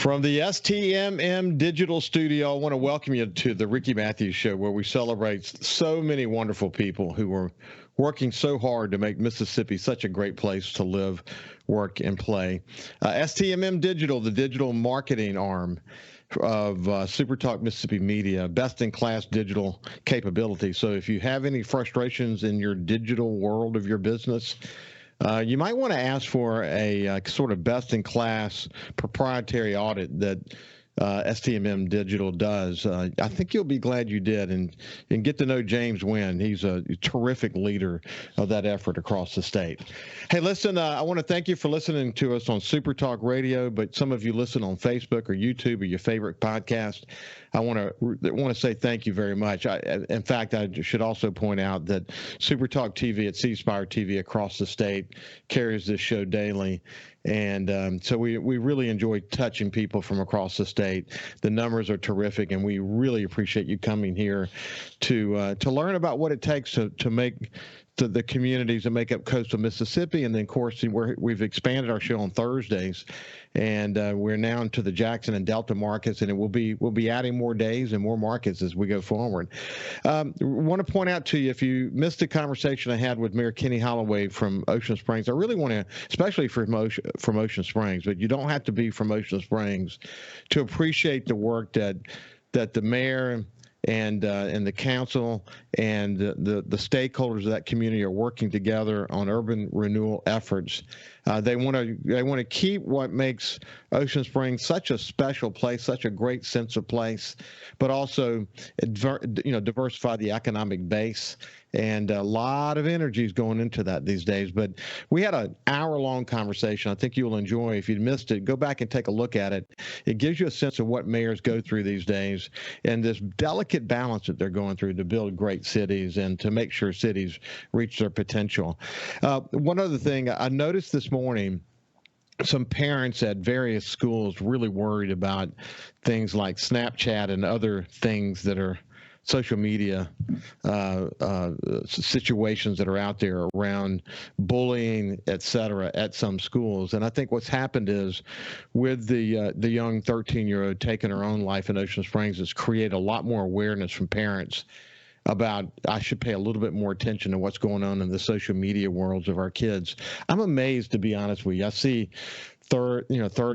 From the STMM Digital Studio, I want to welcome you to the Ricky Mathews Show, where we celebrate so many wonderful people who are working so hard to make Mississippi such a great place to live, work, and play. STMM Digital, the digital marketing arm of SuperTalk Mississippi Media, best-in-class digital capability. So if you have any frustrations in your digital world of your business, you might want to ask for a sort of best-in-class proprietary audit that STMM Digital does. I think you'll be glad you did, and get to know James Wynn. He's a terrific leader of that effort across the state. Hey, listen, I want to thank you for listening to us on SuperTalk Radio, but some of you listen on Facebook or YouTube or your favorite podcast. I want to say thank you very much. In fact, I should also point out that SuperTalk TV at C Spire TV across the state carries this show daily. And so we really enjoy touching people from across the state. The numbers are terrific, and we really appreciate you coming here to learn about what it takes to make the communities that make up coastal Mississippi. And then, of course, we've expanded our show on Thursdays, and we're now into the Jackson and Delta markets, and we'll be adding more days and more markets as we go forward. Want to point out to you, if you missed the conversation I had with Mayor Kenny Holloway from Ocean Springs, I really want to, especially from Ocean Springs, but you don't have to be from Ocean Springs to appreciate the work that the mayor and the council and the stakeholders of that community are working together on urban renewal efforts. They want to keep what makes Ocean Springs such a special place, such a great sense of place, but also diversify the economic base. And a lot of energy is going into that these days. But we had an hour-long conversation. I think you'll enjoy. If you missed it, go back and take a look at it. It gives you a sense of what mayors go through these days and this delicate balance that they're going through to build great cities and to make sure cities reach their potential. One other thing, I noticed this morning, some parents at various schools really worried about things like Snapchat and other things that are social media situations that are out there around bullying, et cetera, at some schools. And I think what's happened is with the young 13-year-old taking her own life in Ocean Springs, it's created a lot more awareness from parents about I should pay a little bit more attention to what's going on in the social media worlds of our kids. I'm amazed, to be honest with you. I see third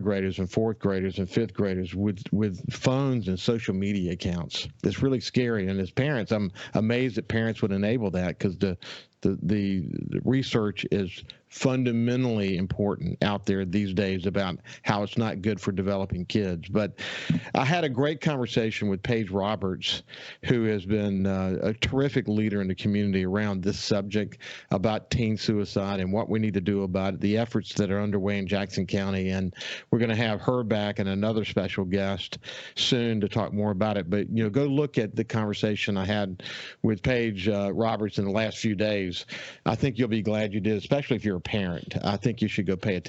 graders and fourth graders and fifth graders with phones and social media accounts. It's really scary. And as parents, I'm amazed that parents would enable that, because the research is fundamentally important out there these days about how it's not good for developing kids. But I had a great conversation with Paige Roberts, who has been a terrific leader in the community around this subject about teen suicide and what we need to do about it, the efforts that are underway in Jackson County. And we're going to have her back and another special guest soon to talk more about it. But, go look at the conversation I had with Paige Roberts in the last few days. I think you'll be glad you did, especially if you're a parent. I think you should go pay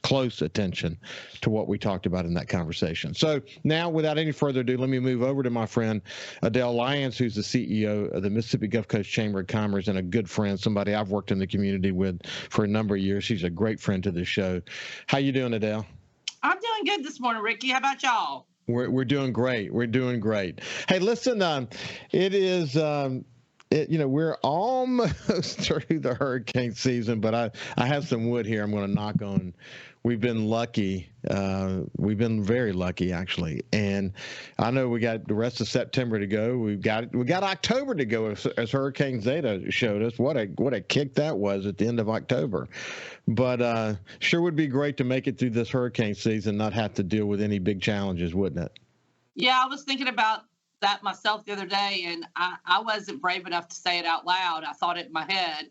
close attention to what we talked about in that conversation. So now, without any further ado, let me move over to my friend Adele Lyons, who's the CEO of the Mississippi Gulf Coast Chamber of Commerce and a good friend, somebody I've worked in the community with for a number of years. She's a great friend to the show. How you doing, Adele? I'm doing good this morning, Ricky. How about y'all? We're doing great. We're doing great. Hey, listen, it is we're almost through the hurricane season, but I have some wood here I'm going to knock on. We've been lucky. We've been very lucky, actually. And I know we got the rest of September to go. We got October to go, as Hurricane Zeta showed us. What a kick that was at the end of October. But sure would be great to make it through this hurricane season, not have to deal with any big challenges, wouldn't it? Yeah, I was thinking about that myself the other day, and I wasn't brave enough to say it out loud. I thought it in my head.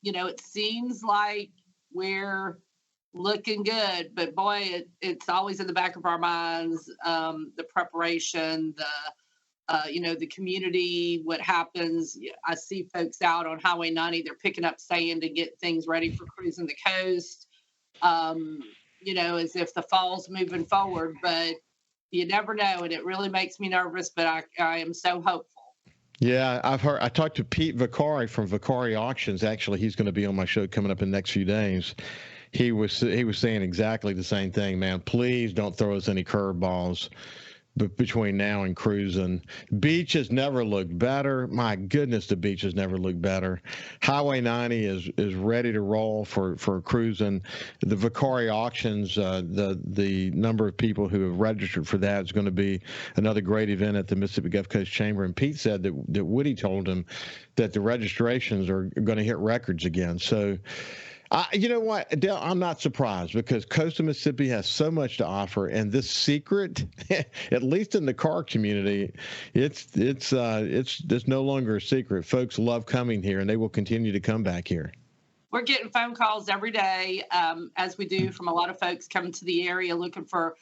It seems like we're looking good, but boy, it's always in the back of our minds, the preparation, the community, what happens. I see folks out on Highway 90, they're picking up sand to get things ready for cruising the coast, as if the fall's moving forward, but you never know, and it really makes me nervous, but I am so hopeful. Yeah, I talked to Pete Vicari from Vicari Auctions. Actually, he's going to be on my show coming up in the next few days. he was saying exactly the same thing, man. Please don't throw us any curveballs. But between now and Cruisin, beach has never looked better. My goodness, the beach has never looked better. Highway 90 is ready to roll for Cruisin. The Vicari auctions, the number of people who have registered for that is going to be another great event at the Mississippi Gulf Coast Chamber. And Pete said that Woody told him that the registrations are going to hit records again. So. You know what, Adele, I'm not surprised because coastal Mississippi has so much to offer, and this secret, at least in the car community, it's no longer a secret. Folks love coming here, and they will continue to come back here. We're getting phone calls every day, as we do from a lot of folks coming to the area looking for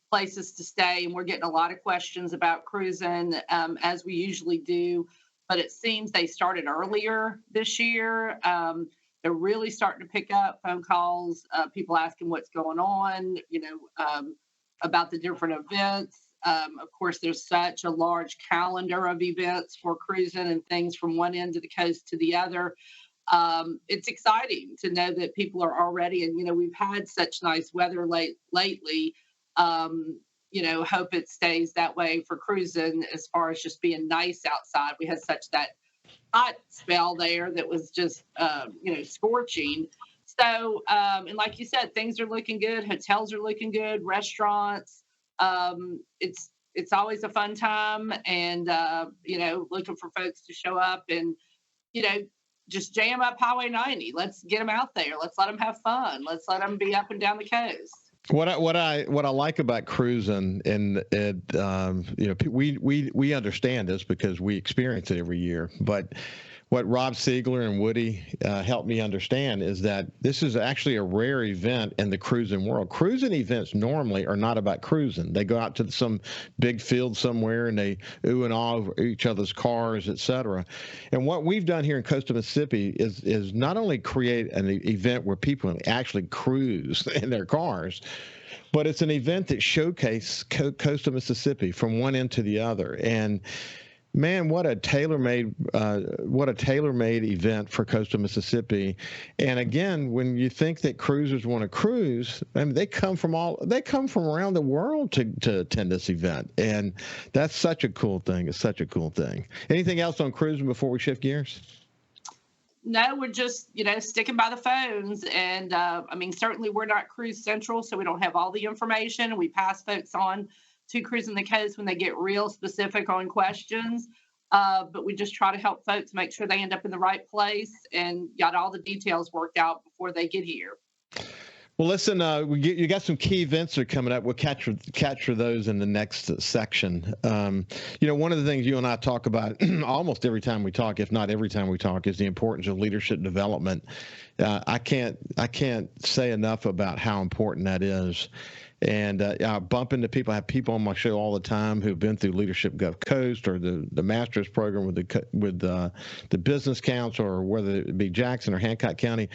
places to stay, and we're getting a lot of questions about Cruisin, as we usually do. But it seems they started earlier this year. They're really starting to pick up phone calls, people asking what's going on, about the different events. Of course, there's such a large calendar of events for Cruisin and things from one end of the coast to the other. It's exciting to know that people are already, and, we've had such nice weather lately. Hope it stays that way for Cruisin as far as just being nice outside. We had such that hot spell there that was just, scorching. So, and like you said, things are looking good. Hotels are looking good. Restaurants. It's always a fun time, and looking for folks to show up and, just jam up Highway 90. Let's get them out there. Let's let them have fun. Let's let them be up and down the coast. What I like about Cruisin, and we understand this because we experience it every year. But what Rob Siegler and Woody helped me understand is that this is actually a rare event in the cruising world. Cruising events normally are not about cruising. They go out to some big field somewhere and they ooh and ah over each other's cars, etc. And what we've done here in coastal Mississippi is not only create an event where people actually cruise in their cars, but it's an event that showcases coastal Mississippi from one end to the other. And man, what a tailor-made event for coastal Mississippi. And again, when you think that cruisers want to cruise, I mean, they come from around the world to attend this event. And that's such a cool thing. It's such a cool thing. Anything else on cruising before we shift gears? No, we're just, sticking by the phones. And certainly we're not Cruise Central, so we don't have all the information. We pass folks on to Cruising the Coast when they get real specific on questions. But we just try to help folks make sure they end up in the right place and got all the details worked out before they get here. Well, listen, you got some key events that are coming up. We'll capture those in the next section. One of the things you and I talk about almost every time we talk, if not every time we talk, is the importance of leadership development. I can't say enough about how important that is. And I bump into people. I have people on my show all the time who've been through Leadership Gulf Coast or the master's program with the Business Council, or whether it be Jackson or Hancock County.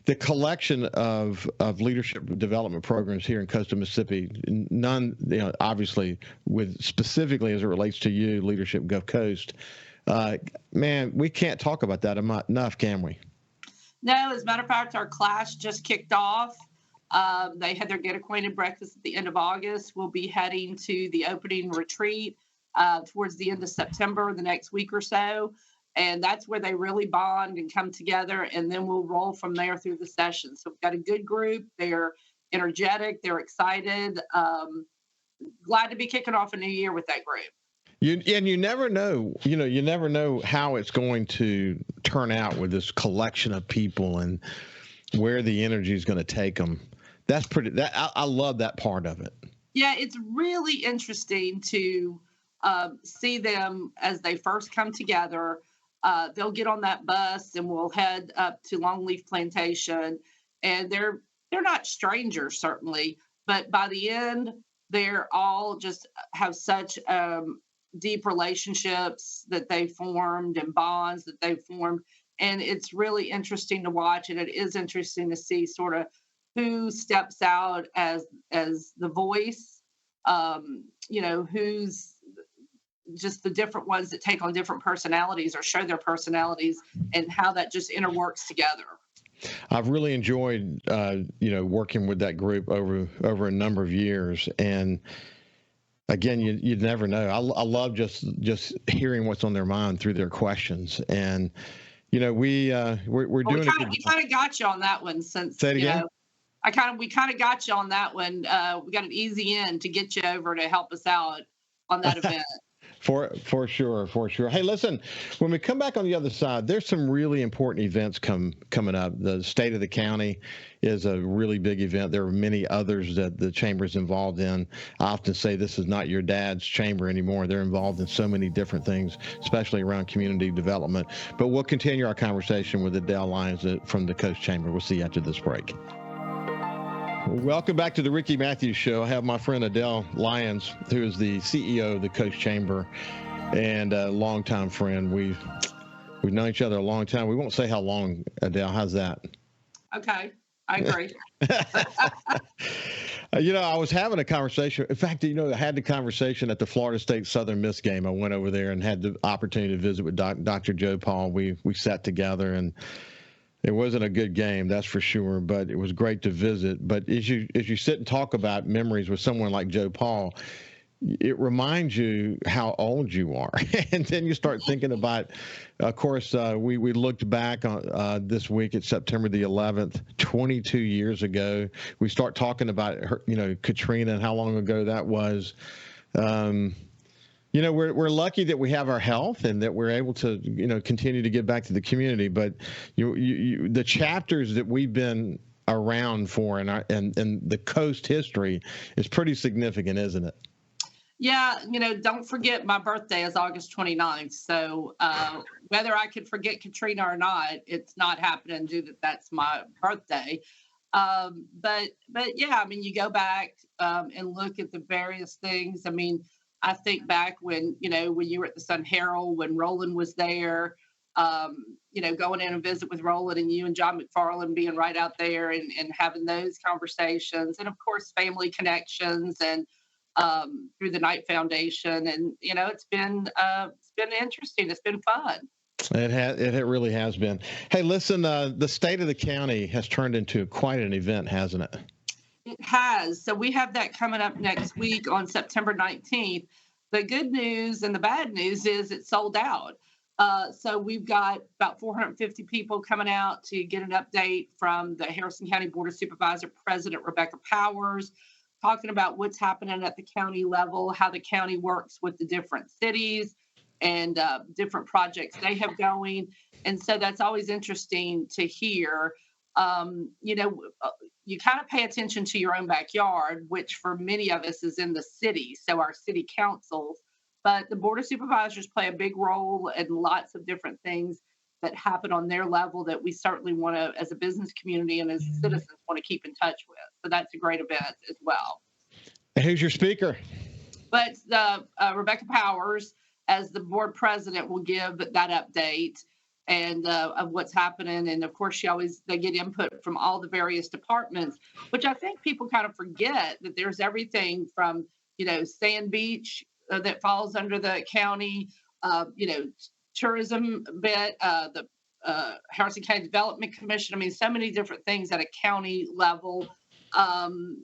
The collection of leadership development programs here in coastal Mississippi, none, obviously, with specifically as it relates to you, Leadership Gulf Coast. Man, we can't talk about that enough, can we? No, as a matter of fact, our class just kicked off. They had their Get Acquainted breakfast at the end of August. We'll be heading to the opening retreat towards the end of September, the next week or so. And that's where they really bond and come together. And then we'll roll from there through the session. So we've got a good group. They're energetic. They're excited. Glad to be kicking off a new year with that group. You never know, you never know how it's going to turn out with this collection of people and where the energy is going to take them. I love that part of it. Yeah, it's really interesting to see them as they first come together. They'll get on that bus and we'll head up to Longleaf Plantation, and they're not strangers certainly, but by the end, they're all just have such deep relationships that they formed and bonds that they formed. And it's really interesting to watch, and it is interesting to see sort of who steps out as the voice, who's just the different ones that take on different personalities or show their personalities, and how that just interworks together. I've really enjoyed, working with that group over a number of years. And again, you'd never know. I love just hearing what's on their mind through their questions. And we're doing it. We kind of got you on that one since Say it again? we kind of got you on that one. We got an easy in to get you over to help us out on that event. For sure. Hey, listen, when we come back on the other side, there's some really important events coming up. The State of the County is a really big event. There are many others that the chamber is involved in. I often say this is not your dad's chamber anymore. They're involved in so many different things, especially around community development. But we'll continue our conversation with Adele Lyons from the Coast Chamber. We'll see you after this break. Welcome back to the Ricky Mathews Show. I have my friend Adele Lyons, who is the CEO of the Coast Chamber and a longtime friend. We've known each other a long time. We won't say how long, Adele. How's that? Okay, I agree. I was having a conversation. In fact, I had the conversation at the Florida State Southern Miss game. I went over there and had the opportunity to visit with Dr. Joe Paul. We sat together, and it wasn't a good game, that's for sure, but it was great to visit. But as you sit and talk about memories with someone like Joe Paul, it reminds you how old you are. And then you start thinking about, of course, we looked back on this week at September the 11th, 22 years ago. We start talking about her, Katrina and how long ago that was. We're lucky that we have our health and that we're able to, continue to give back to the community. But the chapters that we've been around for and the coast history is pretty significant, isn't it? Yeah, don't forget my birthday is August 29th. So whether I could forget Katrina or not, it's not happening due that that's my birthday. But yeah, you go back and look at the various things. I think back when you were at the Sun Herald, when Roland was there, going in and visit with Roland and you and John McFarland being right out there and having those conversations. And of course, family connections and through the Knight Foundation. And, it's been interesting. It's been fun. It really has been. Hey, listen, the State of the County has turned into quite an event, hasn't it? It has. So we have that coming up next week on September 19th. The good news and the bad news is it's sold out. So we've got about 450 people coming out to get an update from the Harrison County Board of Supervisor President Rebecca Powers, talking about what's happening at the county level, how the county works with the different cities and different projects they have going. And so that's always interesting to hear. You kind of pay attention to your own backyard, which for many of us is in the city, so our city councils. But the Board of Supervisors play a big role in lots of different things that happen on their level that we certainly want to, as a business community and as citizens, want to keep in touch with. So that's a great event as well. Who's your speaker? But Rebecca Powers, as the board president, will give that update and of what's happening. And of course, they get input from all the various departments, which I think people kind of forget that there's everything from, Sand Beach that falls under the county, tourism bit, the Harrison County Development Commission. So many different things at a county level.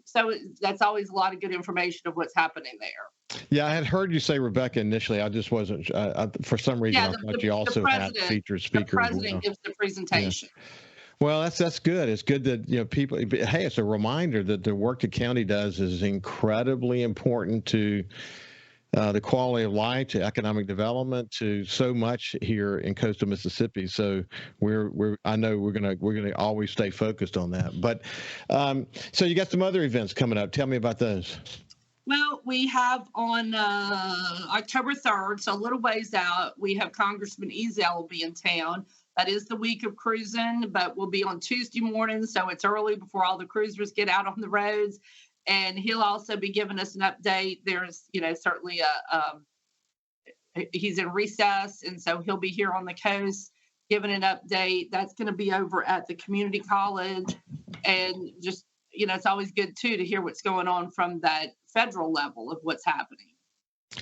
So that's always a lot of good information of what's happening there. Yeah, I had heard you say Rebecca initially. I just wasn't, for some reason, I thought you also had featured speakers. The president gives the presentation. Yeah. Well, that's good. It's good that, people, hey, it's a reminder that the work the county does is incredibly important to the quality of life, to economic development, to so much here in coastal Mississippi. So I know we're gonna always stay focused on that. But so you got some other events coming up. Tell me about those. Well, we have on October 3rd, so a little ways out, we have Congressman Ezell will be in town. That is the week of Cruisin, but we'll be on Tuesday morning, so it's early before all the cruisers get out on the roads. And he'll also be giving us an update. There's, certainly he's in recess, and so he'll be here on the coast giving an update. That's going to be over at the community college. And just, it's always good, too, to hear what's going on from that federal level of what's happening.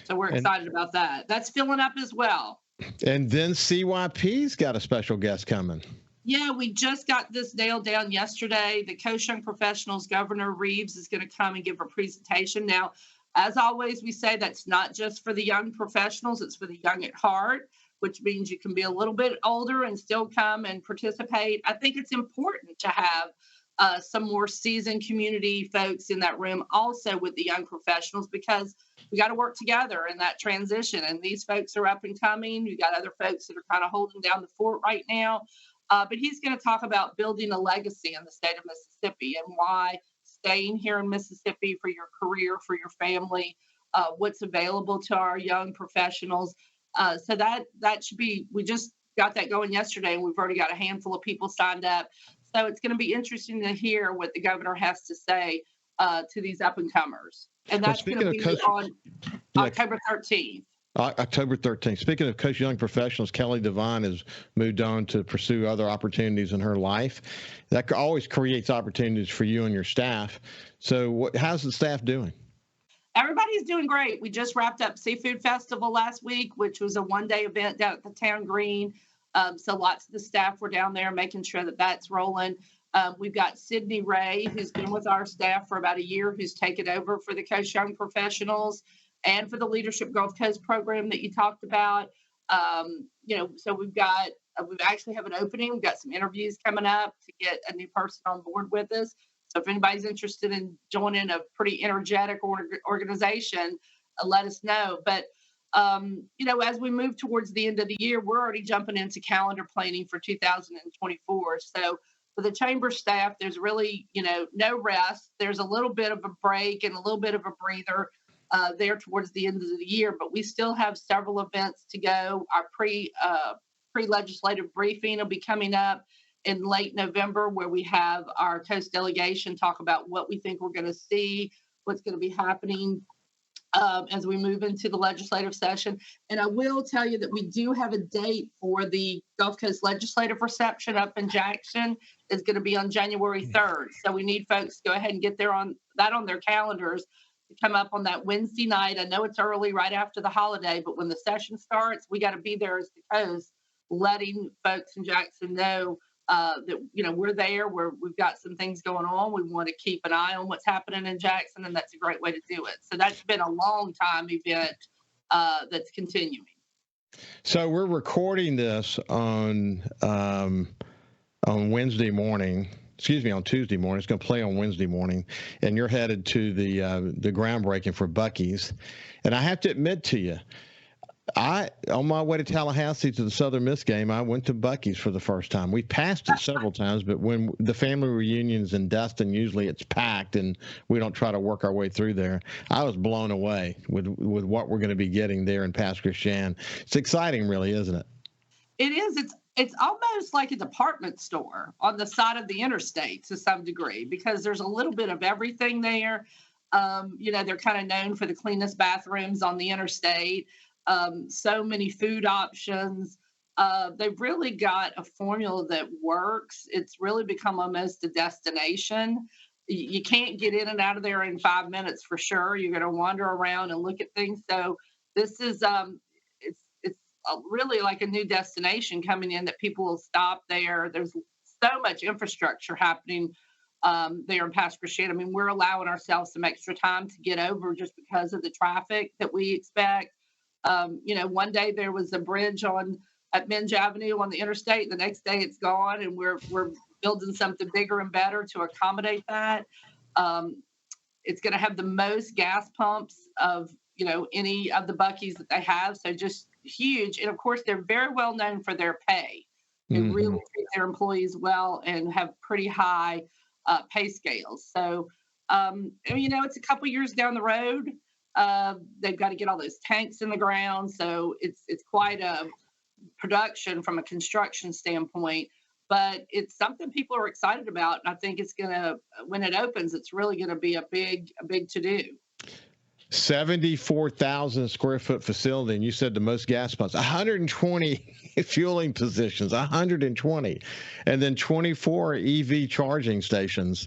So we're excited about that. That's filling up as well. And then CYP's got a special guest coming. Yeah, we just got this nailed down yesterday. The Coach Young Professionals Governor Reeves is going to come and give a presentation. Now, as always, we say that's not just for the young professionals, it's for the young at heart, which means you can be a little bit older and still come and participate. I think it's important to have some more seasoned community folks in that room also with the young professionals, because we got to work together in that transition. And these folks are up and coming. We got other folks that are kind of holding down the fort right now. But he's going to talk about building a legacy in the state of Mississippi and why staying here in Mississippi for your career, for your family, what's available to our young professionals. So that should be, we just got that going yesterday, and we've already got a handful of people signed up. So it's going to be interesting to hear what the governor has to say to these up and comers. And that's going to be on October 13th. October 13th. Speaking of Coach Young Professionals, Kelly Devine has moved on to pursue other opportunities in her life. That always creates opportunities for you and your staff. So how's the staff doing? Everybody's doing great. We just wrapped up Seafood Festival last week, which was a one-day event down at the Town Green. So lots of the staff were down there making sure that that's rolling. We've got Sydney Ray, who's been with our staff for about a year, who's taken over for the Coach Young Professionals and for the Leadership Gulf Coast program that you talked about. So we've actually have an opening. We've got some interviews coming up to get a new person on board with us. So if anybody's interested in joining a pretty energetic organization, let us know. But as we move towards the end of the year, we're already jumping into calendar planning for 2024. So for the chamber staff, there's really, no rest. There's a little bit of a break and a little bit of a breather there towards the end of the year, but we still have several events to go. Our pre-legislative briefing will be coming up in late November, where we have our Coast delegation talk about what we think we're going to see, what's going to be happening as we move into the legislative session. And I will tell you that we do have a date for the Gulf Coast legislative reception up in Jackson. It's going to be on January 3rd. So we need folks to go ahead and get on their calendars to come up on that Wednesday night. I know it's early, right after the holiday, but when the session starts, we got to be there as the Coast, letting folks in Jackson know that we're there, we've got some things going on. We want to keep an eye on what's happening in Jackson, and that's a great way to do it. So that's been a long time event that's continuing. So we're recording this on Wednesday morning. Excuse me, on Tuesday morning. It's going to play on Wednesday morning, and you're headed to the groundbreaking for Buc-ee's. And I have to admit to you, on my way to Tallahassee to the Southern Miss game, I went to Buc-ee's for the first time. We passed it several times, but when the family reunions in Destin, usually it's packed and we don't try to work our way through there. I was blown away with what we're going to be getting there in Pass Christian. It's exciting, really, isn't it? It is. It's almost like a department store on the side of the interstate to some degree, because there's a little bit of everything there. They're kind of known for the cleanest bathrooms on the interstate. So many food options. They've really got a formula that works. It's really become almost a destination. You can't get in and out of there in 5 minutes for sure. You're going to wander around and look at things. So this is it's really like a new destination coming in that people will stop there. There's so much infrastructure happening there in Pass Christian. I mean, we're allowing ourselves some extra time to get over just because of the traffic that we expect. One day there was a bridge at Minge Avenue on the interstate. The next day it's gone, and we're building something bigger and better to accommodate that. It's going to have the most gas pumps of any of the Buc-ee's that they have. So just huge. And of course, they're very well known for their pay. They really treat their employees well and have pretty high pay scales. So, it's a couple years down the road. They've got to get all those tanks in the ground. So it's quite a production from a construction standpoint, but it's something people are excited about. And I think it's when it opens, it's really going to be a big to do. 74,000 square foot facility. And you said the most gas pumps, 120 fueling positions, 120, and then 24 EV charging stations.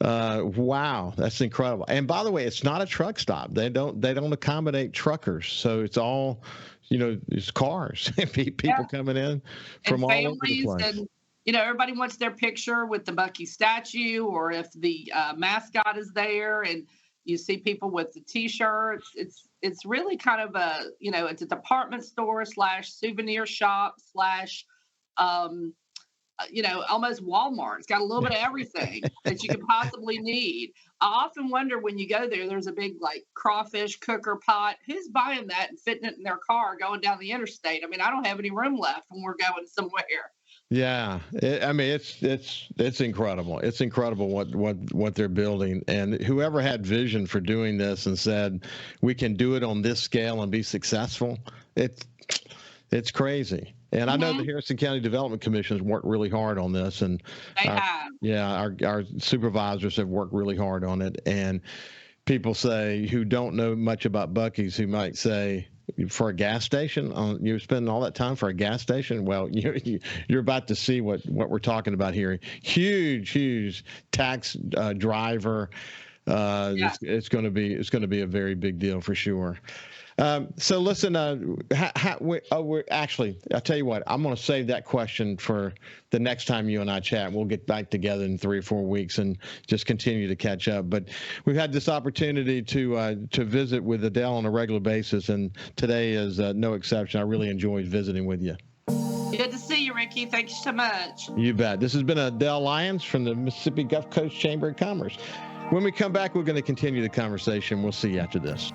Wow, that's incredible. And by the way, it's not a truck stop. They don't accommodate truckers. So it's all, it's cars, people coming in from all over the place. everybody wants their picture with the Buc-ee statue, or if the mascot is there, and you see people with the T-shirts. It's really kind of a, it's a department store / souvenir shop / almost Walmart. It's got a little bit of everything that you could possibly need. I often wonder when you go there, there's a big like crawfish cooker pot. Who's buying that and fitting it in their car going down the interstate? I mean, I don't have any room left when we're going somewhere. Yeah, it's incredible. It's incredible what they're building, and whoever had vision for doing this and said we can do it on this scale and be successful, it's crazy. And I know the Harrison County Development Commission has worked really hard on this, and our supervisors have worked really hard on it. And people say who don't know much about Buc-ee's, who might say, for a gas station, you're spending all that time for a gas station. Well, you're about to see what we're talking about here. Huge tax driver. It's going to be a very big deal for sure. So listen, we're actually, I'll tell you what, I'm going to save that question for the next time you and I chat. We'll get back together in 3 or 4 weeks and just continue to catch up. But we've had this opportunity to visit with Adele on a regular basis, and today is no exception. I really enjoyed visiting with you. Good to see you, Ricky. Thank you so much. You bet. This has been Adele Lyons from the Mississippi Gulf Coast Chamber of Commerce. When we come back, we're going to continue the conversation. We'll see you after this.